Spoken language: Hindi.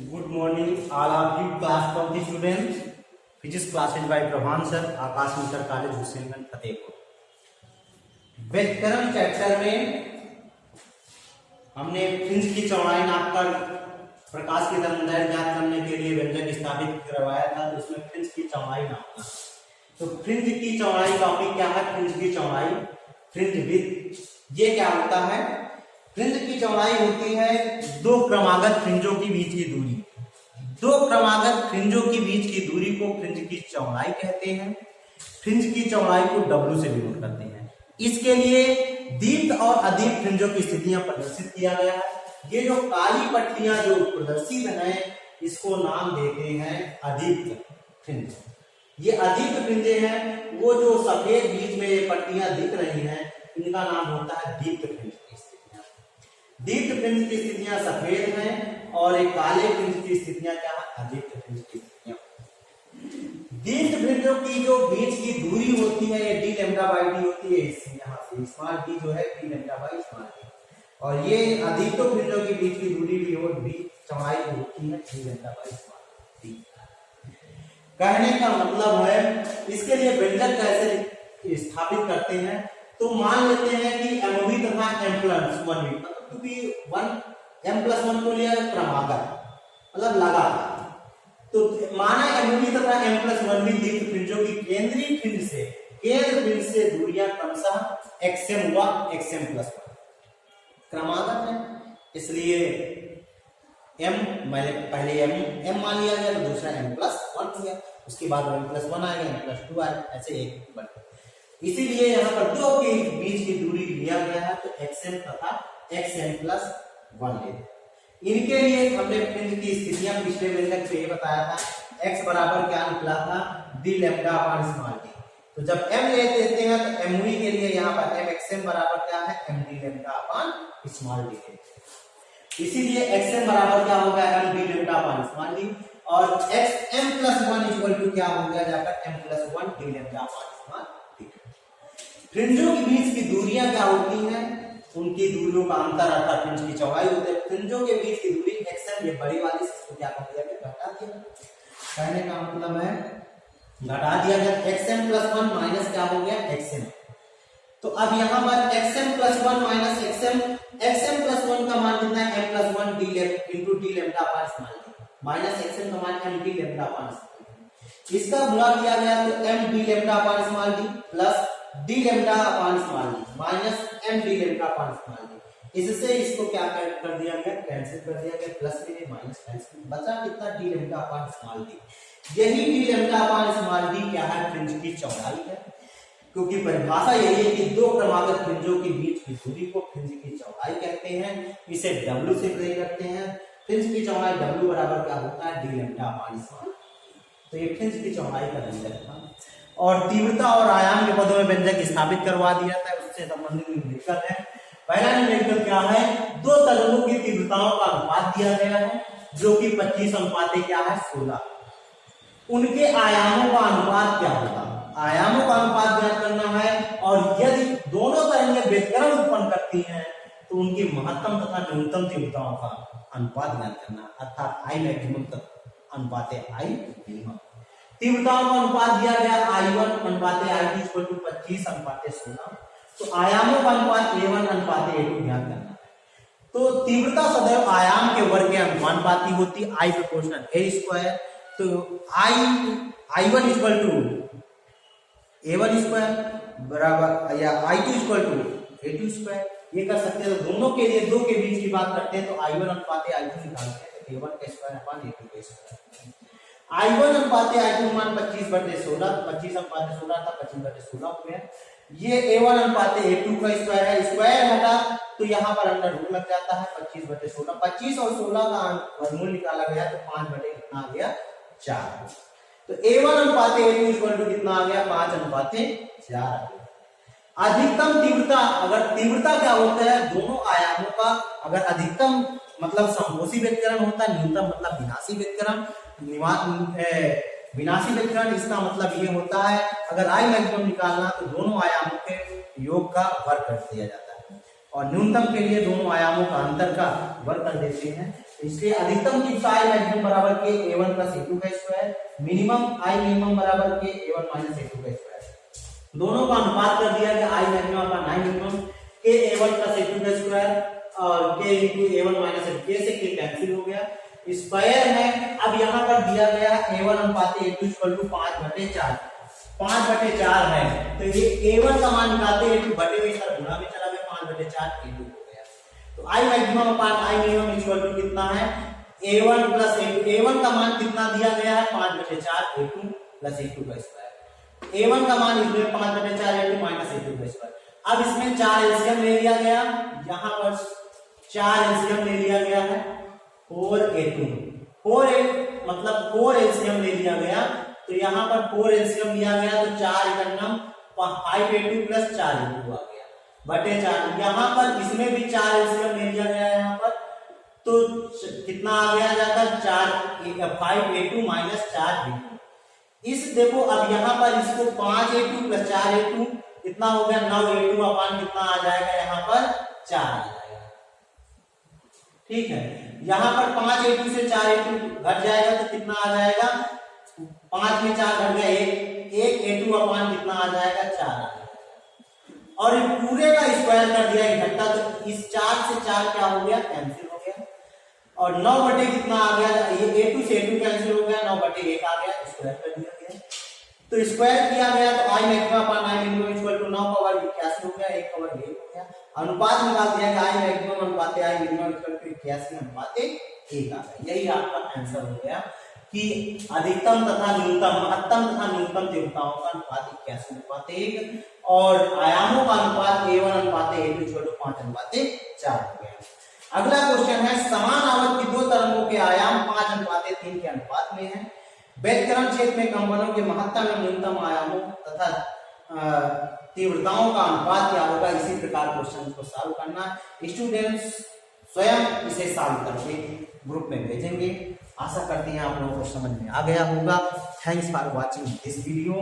Good morning, all of you class 20 students. Physics classes by Prabhan sir, Aakash inter college Husainganj Fatehpur. व्याकरण चैप्टर में हमने फ्रिंज की चौड़ाई नापकर प्रकाश की तरंगदैर्घ्य ज्ञात करने के लिए व्यंजक स्थापित करवाया था, तो उसमें फ्रिंज की चौड़ाई नापना। तो फ्रिंज की चौड़ाई टॉपिक क्या है? फ्रिंज की चौड़ाई, फ्रिंज विड्थ। ये क्या होता है? फ्रिंज की चौड़ाई होती है दो क्रमागत फ्रिंजों के बीच की दूरी। दो क्रमागत फ्रिंजों के बीच की दूरी को फ्रिंज की चौड़ाई कहते हैं। फ्रिंज की चौड़ाई को W से डिनोट करते हैं। इसके लिए दीप्त और अदीप्त फ्रिंजों की स्थितियां प्रदर्शित किया गया है। ये जो काली पट्टियां जो प्रदर्शित हैं, इसको नाम देते हैं अदीप्त फ्रिंज। ये अदीप्त फ्रिंजें हैं, वो जो सफेद बीच में ये पट्टियां दिख रही हैं, इनका नाम होता है दीप्त फ्रिंज की स्थितियां। दीप्त फ्रिंज की स्थितियां सफेद हैं और एक काले फ्रिंज की स्थितियां क्या है? अदीप्त फ्रिंज की स्थितियां। दीप्त फ्रिंजों की जो बीच की दूरी होती है, ये डी लैम्डा बाई डी होती है। यहाँ से स्मॉल डी जो है D lambda by small d, और ये अदीप्त फ्रिंजों के बीच की दूरी भी और भी चौड़ाई होती है D lambda by small D. कहने का मतलब है, इसके लिए व्यंजक कैसे स्थापित करते हैं? तो मान लेते हैं कि एमवी तथा एम प्लस वन भी, क्योंकि एम प्लस वन को लिया क्रमागत मतलब लगातार, तो माना एमवी तथा एम प्लस वन भी दीप्त फ्रिंजों की केंद्रीय फ्रिंज से दूरियां क्रमशः एक्सएम व एक्सएम प्लस वन क्रमागत है। इसलिए एम पहले एम मान लिया गया, तो दूसरा एम प्लस वन हो गया, उसके बाद एम प्लस वन आएगा, एम प्लस टू आएगा, ऐसे एक बढ़। इसीलिए यहाँ पर दो के बीच की दूरी लिया गया है, तो एक्सएम तथा एक्सएम प्लस वन ले। इनके लिए हमने फ्रिंज की स्थितियां पिछले व्यंजक से ये बताया था। एक्स बराबर क्या निकला था? D lambda upon small D. तो जब एम ले देते हैं तो एमवी के लिए यहाँ पर एम एक्सएम बराबर क्या है? M D lambda upon small d. इसीलिए एक्सएम बराबर क्या होगा? M D lambda upon small d, और x m plus one equal to क्या हो गया जाकर? M plus one d lambda upon small d. फ्रिंजों के बीच की दूरियां क्या होती हैं? उनकी दूरियों का अंतर अर्थात फ्रिंज की चौड़ाई होती है। फ्रिंजों के बीच की दूरी एक्सएम, ये बड़ी वाली इसको क्या कर दिया गया? घटा दिया। कहने का मतलब है घटा दिया गया। एक्सएम प्लस वन माइनस क्या हो गया? एक्सएम। तो अब यहाँ पर X M plus one minus X M, X M plus one का मान कितना है? M plus one D into D lambda upon small D, minus X M का मान M D lambda upon small D. इसका गुणा किया गया तो M D lambda upon small D plus D lambda upon small D minus M D lambda upon small D. इससे इसको क्या कर दिया गया? कैंसिल कर दिया गया, प्लस में माइनस कैंसिल, बचा कितना? D lambda upon small d. यही d lambda upon small d क्या है? फ्रिंज की चौड़ाई है, क्योंकि परिभाषा यही है कि दो क्रमागत फ्रिंजों के बीच की दूरी को फ्रिंज की चौड़ाई कहते हैं। इसे W से प्रेरित करते हैं। फ्रिंज की चौड़ाई W बराबर क्या होता है? D lambda upon small. तो ये फ्रिंज की चौड़ाई का व्यंजक था, और तीव्रता और आयाम के पदों में व्यंजक स्थापित करवा दिया था। उससे संबंधित निम्नलिखित है। पहला निम्नलिखित क्या है? दो तरंगों की तीव्रताओं का अनुपात दिया गया है, जो कि 25 अनुपात क्या है? 16। उनके आयामों का अनुपात क्या होगा? आयामों का अनुपात ज्ञात करना है, और यदि दोनों तरंगें व्यतिकरण उत्पन्न करती हैं तो उनकी महत्तम तथा न्यूनतम तीव्रताओं का अनुपात ज्ञात करना, अर्थात आई मैक्सिमम अनुपात आई मिनिमम। तीव्रताओं का अनुपात दिया गया I1 अनुपात I2 इक्वल टू 25 अनुपात 16। तो आयामों का अनुपात A1 अनुपात A2 ज्ञात करना है। तो तीव्रता सदैव आयाम के वर्ग के अनुपाती होती है, I प्रोपोर्शनल A स्क्वायर। तो I1 equal to A1 square बराबर या I2 equal to A2 square, ये कर सकते हैं। तो दोनों के लिए दो के बीच की बात करते हैं, तो I1 अनुपात I2 निकालते हैं, तो A1 का स्क्वायर अपॉन A2 का स्क्वायर। I1 अनुपात I2 मान 25/16, 25 अनुपात 16 था, 25/16 हो गया। ये A1 अनुपात A2 का स्क्वायर है, स्क्वायर हटा तो यहाँ पर अंडर रूट लग जाता है। 25/16, 25 और 16 का वर्गमूल निकाला गया तो 5 कितना आ गया? 4। तो A1 अनुपात A2 इक्वल टू कितना आ गया? 5 अनुपात 4। अधिकतम तीव्रता, अगर तीव्रता क्या होता है? दोनों आयामों का अगर अधिकतम मतलब समकोशी व्यतिकरण होता है, न्यूनतम मतलब विनाशी व्यतिकरण। विनाशी व्यतिकरण इसका मतलब ये होता है, अगर आई मैक्सिमम निकालना तो दोनों आयामों के योग का वर्ग कर दिया जाता है, और न्यूनतम के लिए दोनों आयामों का अंतर का वर्ग कर देते हैं। इसलिए अधिकतम गिब्स आई मैक्सिमम बराबर के a1 प्लस a2 का स्क्वायर, मिनिमम आई मिनिमम बराबर के a1 माइनस a2 का स्क्वायर। दोनों का अनुपात कर दिया गया आई मैक्सिमम अपॉन आई मिनिमम के a1 प्लस a2 का स्क्वायर और k into a1 minus a2, k से k कैंसिल हो गया, स्क्वायर है। अब यहाँ पर दिया गया a1 अनुपात a2 इक्वल टू 5/4, 5/4 है, तो ये a1 का मान निकालते हैं a2 बटे में इधर गुणा में चला गया, 5/4 a2 हो गया। तो I maximum upon I minimum equal to कितना है a1 प्लस a2, a1 का मान कितना दिया गया है 5/4 a2 प्लस a2 का स्क्वायर, a1 का मान इसमें 5/4 a2 माइनस a2 का स्क्वायर। अब इसमें 4 एलसीएम ले लिया गया, यहाँ पर 4 एलसीएम ले लिया गया है, 4a2 मतलब 4 एलसीएम ले लिया गया, तो यहाँ पर 4 एलसीएम लिया गया तो 4 एकम 5a2 प्लस 4a2 आ गया बटे 4। यहाँ पर इसमें भी 4 एलसीएम ले लिया गया है, यहाँ पर तो कितना आ गया जाता 5a2 माइनस 4b2। इस देखो अब यहाँ पर इसको 5a2 प्लस 4a2 कितना हो गया 9a2 अपान कितना आ जाएगा यहाँ पर 4 आ जाएगा, ठीक है। यहाँ पर 5a2 से 4a2 घट जाएगा तो कितना आ जाएगा 5 में 4 घट गया 1 a2 अपान कितना आ जाएगा 4 आ जाएगा। और पूरे का स्क्वायर कर दिया इकट्ठा, तो इस 4 से 4 क्या हो गया कैंसिल हो गया, और 9 बटे कितना आ गया, ये a2 से a2 कैंसिल हो गया, 9 बटे 1 आ गया, स्क्वायर कर दिया गया। तो स्क्वायर किया गया तो I maximum upon I minimum equal to 9 का वर्ग 81 हो गया, 1 का वर्ग 1 हो गया। अनुपात निकाल दिया कि आई मैक्सिमम अनुपात आई मिनिमम इक्वल टू 81 अनुपात 1 आ गया। यही आपका आंसर हो गया कि अधिकतम तथा न्यूनतम, महत्तम तथा न्यूनतम तीव्रताओं का अनुपात 81:1 और आयामों का अनुपात a1 अनुपात a2 इक्वल टू 5:4 हो गया। अगला क्वेश्चन है समान आवृत्ति की दो तरंगों के आयाम 5:3 के अनुपात में है। व्यतिकरण क्षेत्र में कंपनों के महत्तम एवं न्यूनतम आयामों तथा तीव्रताओं का अनुपात क्या होगा, इसी प्रकार क्वेश्चन को सॉल्व करना। स्टूडेंट्स स्वयं इसे सॉल्व करके ग्रुप में भेजेंगे। आशा करते हैं आप लोगों को समझ में आ गया होगा। Thanks for watching this video.